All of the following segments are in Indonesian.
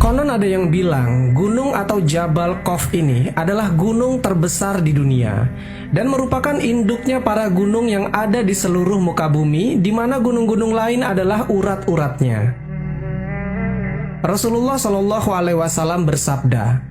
Konon ada yang bilang gunung atau Jabal Qaf ini adalah gunung terbesar di dunia dan merupakan induknya para gunung yang ada di seluruh muka bumi, di mana gunung-gunung lain adalah urat-uratnya. Rasulullah Shallallahu Alaihi Wasallam bersabda,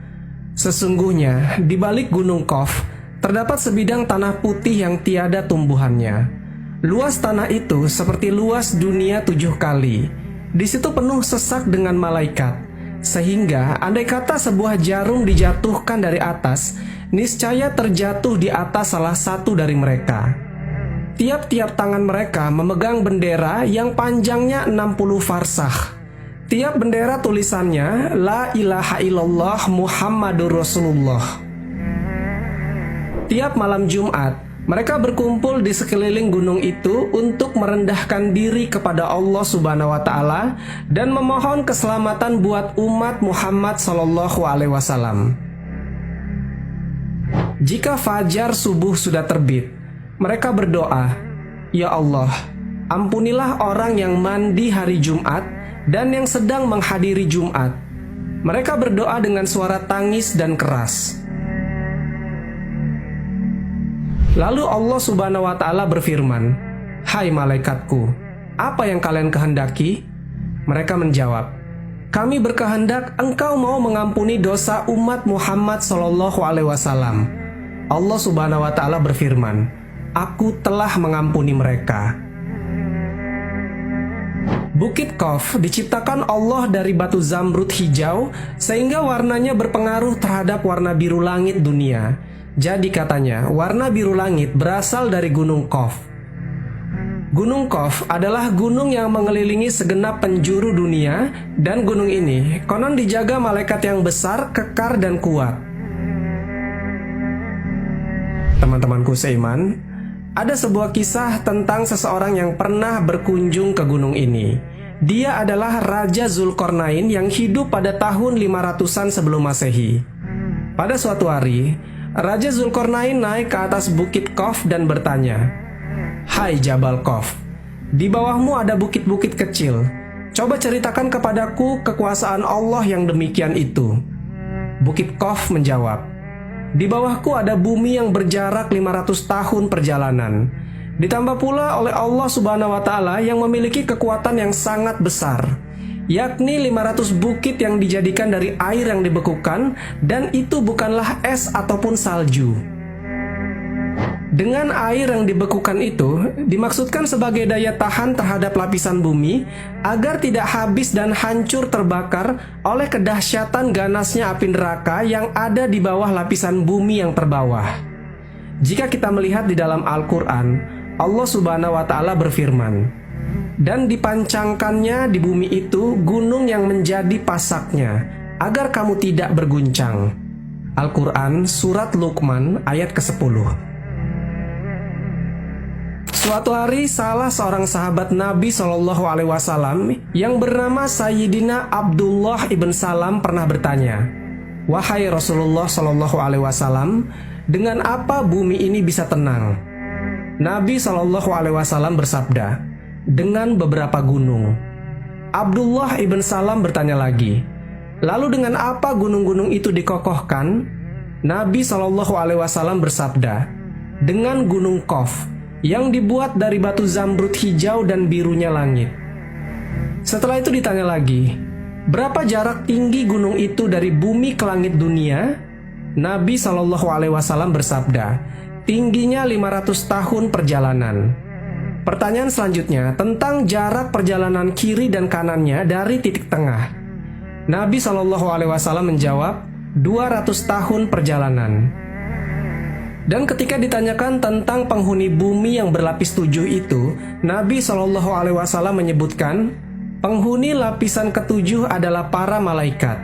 "Sesungguhnya di balik gunung Qaf terdapat sebidang tanah putih yang tiada tumbuhannya. Luas tanah itu seperti luas dunia 7 kali. Di situ penuh sesak dengan malaikat. Sehingga andai kata sebuah jarum dijatuhkan dari atas, niscaya terjatuh di atas salah satu dari mereka. Tiap-tiap tangan mereka memegang bendera yang panjangnya 60 farsakh. Tiap bendera tulisannya La ilaha illallah Muhammadur Rasulullah." Tiap malam Jumat, mereka berkumpul di sekeliling gunung itu untuk merendahkan diri kepada Allah Subhanahu wa Ta'ala dan memohon keselamatan buat umat Muhammad Sallallahu Alaihi Wasallam. Jika fajar subuh sudah terbit, mereka berdoa, "Ya Allah, ampunilah orang yang mandi hari Jumat dan yang sedang menghadiri Jumat." Mereka berdoa dengan suara tangis dan keras. Lalu Allah Subhanahu wa Ta'ala berfirman, "Hai malaikatku, apa yang kalian kehendaki?" Mereka menjawab, "Kami berkehendak engkau mau mengampuni dosa umat Muhammad Sallallahu Alaihi Wasallam." Allah Subhanahu wa Ta'ala berfirman, "Aku telah mengampuni mereka." Bukit Qaf diciptakan Allah dari batu zamrud hijau sehingga warnanya berpengaruh terhadap warna biru langit dunia. Jadi katanya, warna biru langit berasal dari Gunung Qaf. Gunung Qaf adalah gunung yang mengelilingi segenap penjuru dunia, dan gunung ini konon dijaga malaikat yang besar, kekar, dan kuat. Teman-temanku seiman, ada sebuah kisah tentang seseorang yang pernah berkunjung ke gunung ini. Dia adalah Raja Zulkarnain yang hidup pada tahun 500-an sebelum Masehi. Pada suatu hari, Raja Zulkarnain naik ke atas bukit Qaf dan bertanya, "Hai Jabal Qaf, di bawahmu ada bukit-bukit kecil. Coba ceritakan kepadaku kekuasaan Allah yang demikian itu." Bukit Qaf menjawab, "Di bawahku ada bumi yang berjarak 500 tahun perjalanan. Ditambah pula oleh Allah Subhanahu wa Ta'ala yang memiliki kekuatan yang sangat besar, yakni 500 bukit yang dijadikan dari air yang dibekukan, dan itu bukanlah es ataupun salju. Dengan air yang dibekukan itu dimaksudkan sebagai daya tahan terhadap lapisan bumi agar tidak habis dan hancur terbakar oleh kedahsyatan ganasnya api neraka yang ada di bawah lapisan bumi yang terbawah." Jika kita melihat di dalam Al-Quran, Allah Subhanahu wa Ta'ala berfirman, "Dan dipancangkannya di bumi itu gunung yang menjadi pasaknya, agar kamu tidak berguncang." Al-Quran Surat Luqman ayat ke-10. Suatu hari salah seorang sahabat Nabi Shallallahu Alaihi Wasallam yang bernama Sayyidina Abdullah ibn Salam pernah bertanya, "Wahai Rasulullah Shallallahu Alaihi Wasallam, dengan apa bumi ini bisa tenang?" Nabi Shallallahu Alaihi Wasallam bersabda, "Dengan beberapa gunung." Abdullah ibn Salam bertanya lagi, "Lalu dengan apa gunung-gunung itu dikokohkan?" Nabi Shallallahu Alaihi Wasallam bersabda, "Dengan gunung Qaf yang dibuat dari batu zamrud hijau dan birunya langit." Setelah itu ditanya lagi, "Berapa jarak tinggi gunung itu dari bumi ke langit dunia?" Nabi Shallallahu Alaihi Wasallam bersabda, "Tingginya 500 tahun perjalanan." Pertanyaan selanjutnya tentang jarak perjalanan kiri dan kanannya dari titik tengah. Nabi Shallallahu Alaihi Wasallam menjawab, 200 tahun perjalanan. Dan ketika ditanyakan tentang penghuni bumi yang berlapis 7 itu, Nabi Shallallahu Alaihi Wasallam menyebutkan, penghuni lapisan ke-7 adalah para malaikat.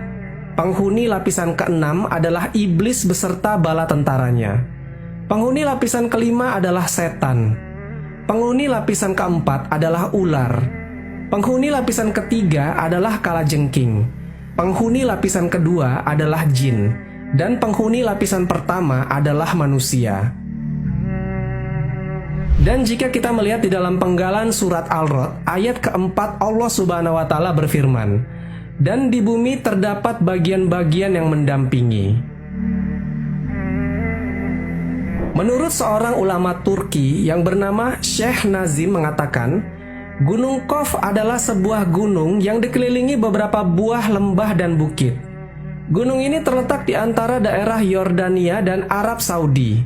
Penghuni lapisan ke-6 adalah iblis beserta bala tentaranya. Penghuni lapisan ke-5 adalah setan. Penghuni lapisan ke-4 adalah ular. Penghuni lapisan ke-3 adalah kalajengking. Penghuni lapisan kedua adalah jin. Dan penghuni lapisan pertama adalah manusia. Dan jika kita melihat di dalam penggalan surat Al-Rod ayat ke-4, Allah Subhanahu wa Ta'ala berfirman, dan di bumi terdapat bagian-bagian yang mendampingi. Menurut seorang ulama Turki yang bernama Syekh Nazim mengatakan, Gunung Qaf adalah sebuah gunung yang dikelilingi beberapa buah lembah dan bukit. Gunung ini terletak di antara daerah Yordania dan Arab Saudi.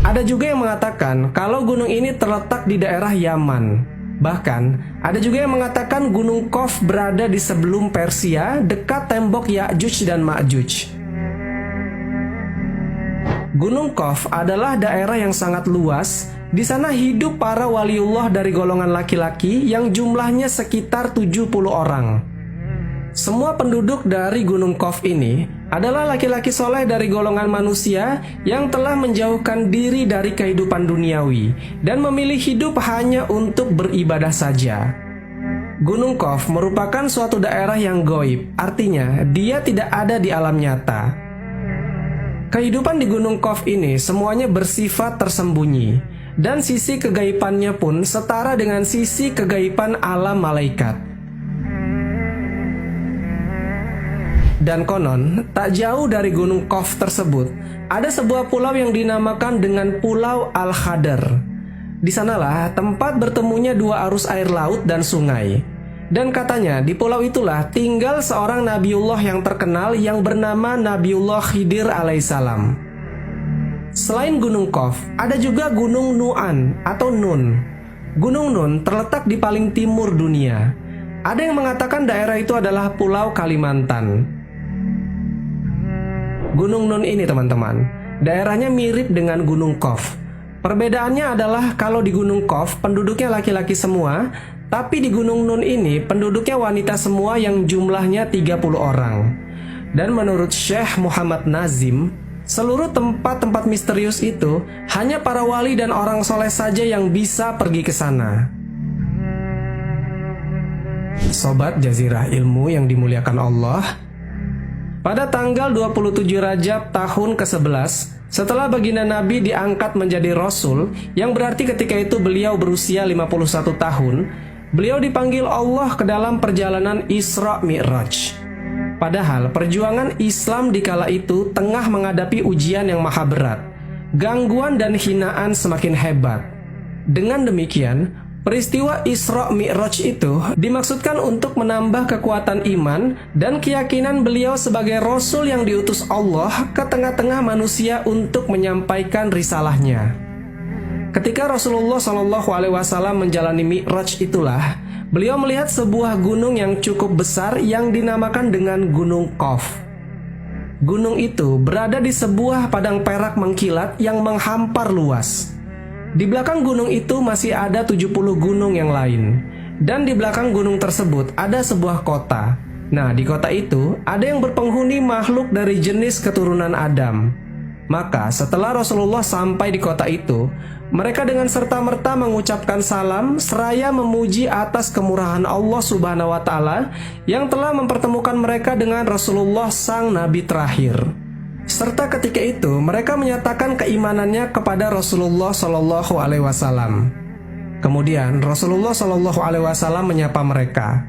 Ada juga yang mengatakan kalau gunung ini terletak di daerah Yaman. Bahkan, ada juga yang mengatakan Gunung Qaf berada di sebelum Persia, dekat tembok Ya'juj dan Ma'juj. Gunung Qaf adalah daerah yang sangat luas. Di sana hidup para waliullah dari golongan laki-laki yang jumlahnya sekitar 70 orang. Semua penduduk dari Gunung Qaf ini adalah laki-laki soleh dari golongan manusia yang telah menjauhkan diri dari kehidupan duniawi dan memilih hidup hanya untuk beribadah saja. Gunung Qaf merupakan suatu daerah yang goib, artinya dia tidak ada di alam nyata. Kehidupan di Gunung Qaf ini semuanya bersifat tersembunyi, dan sisi kegaibannya pun setara dengan sisi kegaiban alam malaikat. Dan konon, tak jauh dari Gunung Qaf tersebut, ada sebuah pulau yang dinamakan dengan Pulau Al-Khadar. Di sanalah tempat bertemunya dua arus air laut dan sungai. Dan katanya di pulau itulah tinggal seorang Nabiullah yang terkenal yang bernama Nabiullah Khidir alaihissalam. Selain Gunung Qaf, ada juga Gunung Nu'an atau Nun. Gunung Nun terletak di paling timur dunia. Ada yang mengatakan daerah itu adalah Pulau Kalimantan. Gunung Nun ini teman-teman, daerahnya mirip dengan Gunung Qaf. Perbedaannya adalah kalau di Gunung Qaf penduduknya laki-laki semua, tapi di Gunung Nun ini penduduknya wanita semua yang jumlahnya 30 orang. Dan menurut Syekh Muhammad Nazim, seluruh tempat-tempat misterius itu hanya para wali dan orang soleh saja yang bisa pergi ke sana. Sobat Jazirah Ilmu yang dimuliakan Allah, pada tanggal 27 Rajab tahun ke-11, setelah baginda Nabi diangkat menjadi Rasul, yang berarti ketika itu beliau berusia 51 tahun, beliau dipanggil Allah ke dalam perjalanan Isra Mi'raj. Padahal perjuangan Islam di kala itu tengah menghadapi ujian yang maha berat. Gangguan dan hinaan semakin hebat. Dengan demikian, peristiwa Isra Mi'raj itu dimaksudkan untuk menambah kekuatan iman dan keyakinan beliau sebagai Rasul yang diutus Allah ke tengah-tengah manusia untuk menyampaikan risalahnya. Ketika Rasulullah SAW menjalani Mi'raj itulah, beliau melihat sebuah gunung yang cukup besar yang dinamakan dengan Gunung Qaf. Gunung itu berada di sebuah padang perak mengkilat yang menghampar luas. Di belakang gunung itu masih ada 70 gunung yang lain. Dan di belakang gunung tersebut ada sebuah kota. Nah, di kota itu ada yang berpenghuni makhluk dari jenis keturunan Adam. Maka setelah Rasulullah sampai di kota itu, mereka dengan serta-merta mengucapkan salam seraya memuji atas kemurahan Allah Subhanahu wa taala yang telah mempertemukan mereka dengan Rasulullah sang nabi terakhir. Serta ketika itu mereka menyatakan keimanannya kepada Rasulullah SAW. Kemudian Rasulullah SAW menyapa mereka,